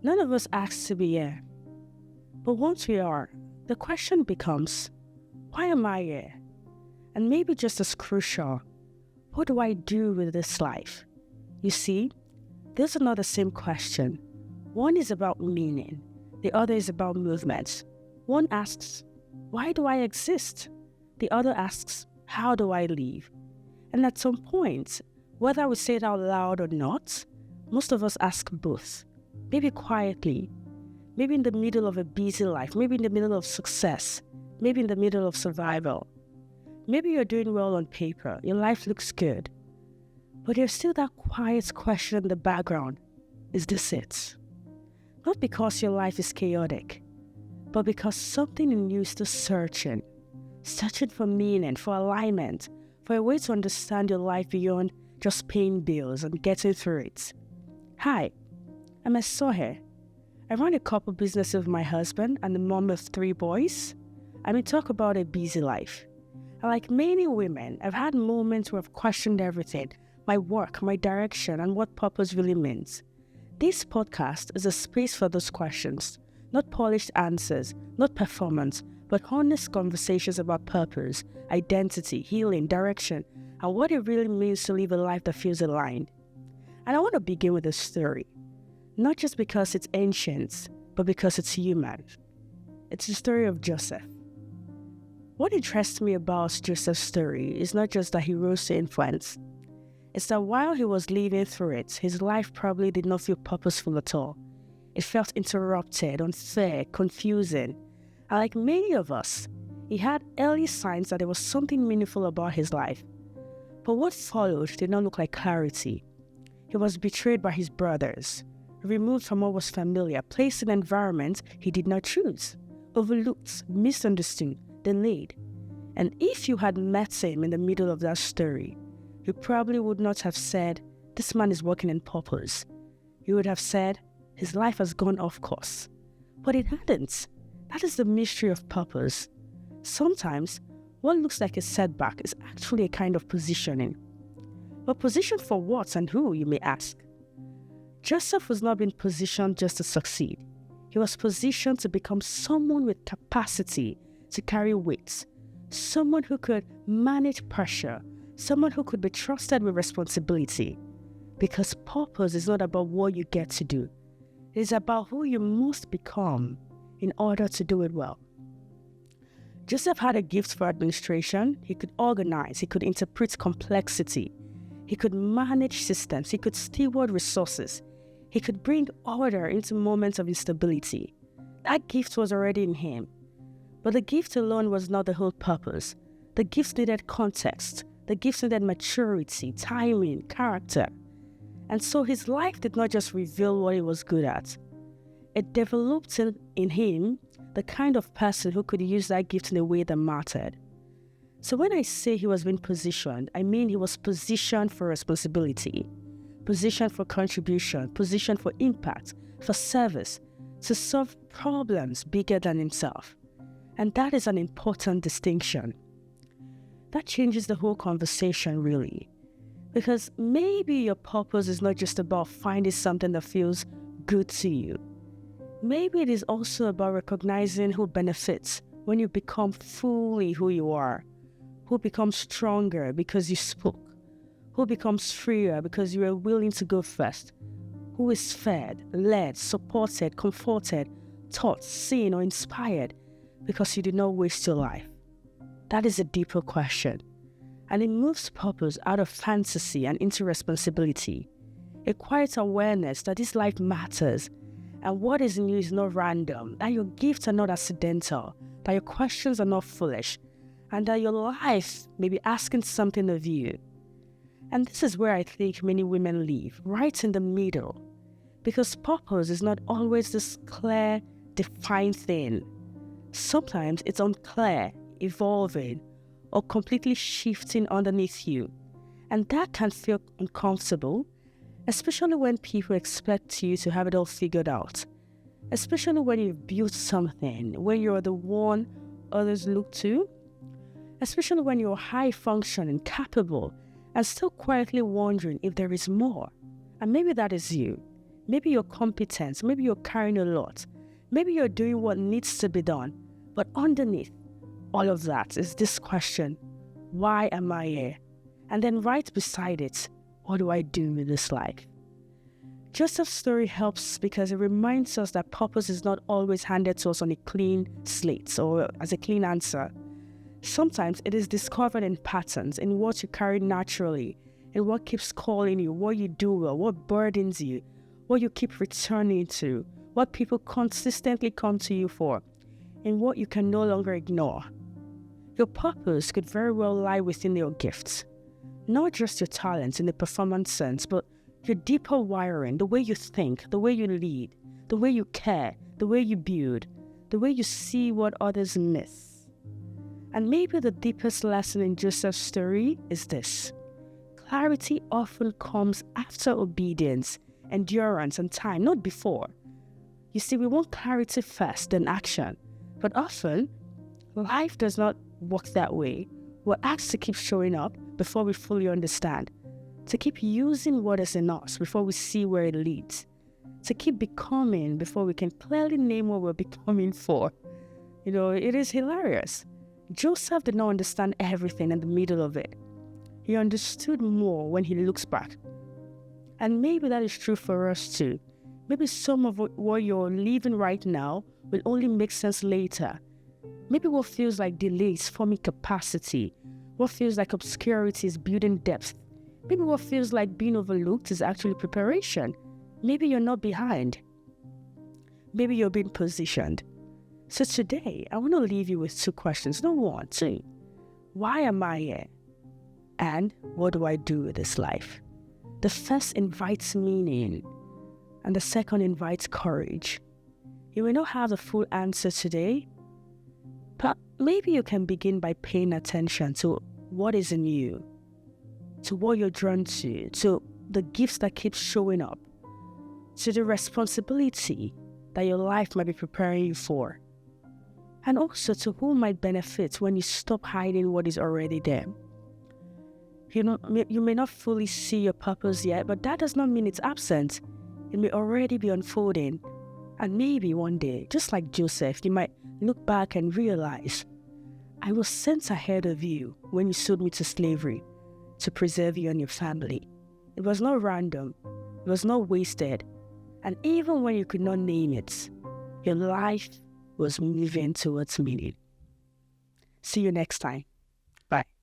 None of us asked to be here. But once we are, the question becomes, why am I here? And maybe just as crucial, what do I do with this life? You see, these are not the same question. One is about meaning. The other is about movement. One asks, why do I exist? The other asks, how do I live? And at some point, whether we say it out loud or not, most of us ask both. Maybe quietly, maybe in the middle of a busy life, maybe in the middle of success, maybe in the middle of survival. Maybe you're doing well on paper, your life looks good, but there's still that quiet question in the background. Is this it? Not because your life is chaotic, but because something in you is still searching for meaning, for alignment, for a way to understand your life beyond just paying bills and getting through it. Hi, I'm Sohe. I run a couple businesses with my husband and the mom of 3 boys, and we talk about a busy life. And like many women, I've had moments where I've questioned everything, my work, my direction, and what purpose really means. This podcast is a space for those questions, not polished answers, not performance, but honest conversations about purpose, identity, healing, direction, and what it really means to live a life that feels aligned. And I want to begin with a story, not just because it's ancient, but because it's human. It's the story of Joseph. What interests me about Joseph's story is not just that he rose to influence. It's that while he was living through it, his life probably did not feel purposeful at all. It felt interrupted, unfair, confusing. And like many of us, he had early signs that there was something meaningful about his life. But what followed did not look like clarity. He was betrayed by his brothers, removed from what was familiar, placed in an environment he did not choose, overlooked, misunderstood, delayed. And if you had met him in the middle of that story, you probably would not have said, this man is working in purpose. You would have said, his life has gone off course. But it hadn't. That is the mystery of purpose. Sometimes, what looks like a setback is actually a kind of positioning. But position for what and who, you may ask? Joseph was not being positioned just to succeed. He was positioned to become someone with capacity to carry weight, someone who could manage pressure, someone who could be trusted with responsibility. Because purpose is not about what you get to do. It is about who you must become in order to do it well. Joseph had a gift for administration. He could organize, he could interpret complexity, he could manage systems, he could steward resources, he could bring order into moments of instability. That gift was already in him. But the gift alone was not the whole purpose. The gift needed context. The gift needed maturity, timing, character. And so his life did not just reveal what he was good at. It developed in him the kind of person who could use that gift in a way that mattered. So when I say he was being positioned, I mean he was positioned for responsibility, positioned for contribution, positioned for impact, for service, to solve problems bigger than himself. And that is an important distinction. That changes the whole conversation, really. Because maybe your purpose is not just about finding something that feels good to you. Maybe it is also about recognizing who benefits when you become fully who you are, who becomes stronger because you spoke, who becomes freer because you are willing to go first, who is fed, led, supported, comforted, taught, seen, or inspired because you did not waste your life. That is a deeper question, and it moves purpose out of fantasy and into responsibility, a quiet awareness that this life matters, and what is in you is not random, that your gifts are not accidental, that your questions are not foolish, and that your life may be asking something of you. And this is where I think many women live, right in the middle, because purpose is not always this clear, defined thing. Sometimes it's unclear, evolving, or completely shifting underneath you. And that can feel uncomfortable, especially when people expect you to have it all figured out. Especially when you've built something, when you're the one others look to. Especially when you're high functioning, capable, and still quietly wondering if there is more. And maybe that is you. Maybe you're competent. Maybe you're carrying a lot. Maybe you're doing what needs to be done. But underneath all of that is this question: why am I here? And then right beside it, what do I do with this life? Joseph's story helps because it reminds us that purpose is not always handed to us on a clean slate or as a clean answer. Sometimes it is discovered in patterns, in what you carry naturally, in what keeps calling you, what you do well, what burdens you, what you keep returning to, what people consistently come to you for, and what you can no longer ignore. Your purpose could very well lie within your gifts, not just your talents in the performance sense, but your deeper wiring, the way you think, the way you lead, the way you care, the way you build, the way you see what others miss. And maybe the deepest lesson in Joseph's story is this: clarity often comes after obedience, endurance, and time, not before. You see, we want clarity first, then action. But often, life does not work that way. We're asked to keep showing up before we fully understand, to keep using what is in us before we see where it leads, to keep becoming before we can clearly name what we're becoming for. It is hilarious. Joseph did not understand everything in the middle of it. He understood more when he looks back. And maybe that is true for us too. Maybe some of what you're living right now will only make sense later. Maybe what feels like delay is forming capacity. What feels like obscurity is building depth. Maybe what feels like being overlooked is actually preparation. Maybe you're not behind. Maybe you're being positioned. So today, I want to leave you with two questions. Not one, two. Why am I here? And what do I do with this life? The first invites meaning, and the second invites courage. You may not have the full answer today, but maybe you can begin by paying attention to what is in you, to what you're drawn to the gifts that keep showing up, to the responsibility that your life might be preparing you for, and also to who might benefit when you stop hiding what is already there. You may not fully see your purpose yet, but that does not mean it's absent. It may already be unfolding. And maybe one day, just like Joseph, you might look back and realize, I was sent ahead of you when you sold me to slavery to preserve you and your family. It was not random. It was not wasted. And even when you could not name it, your life was moving towards meaning. See you next time. Bye.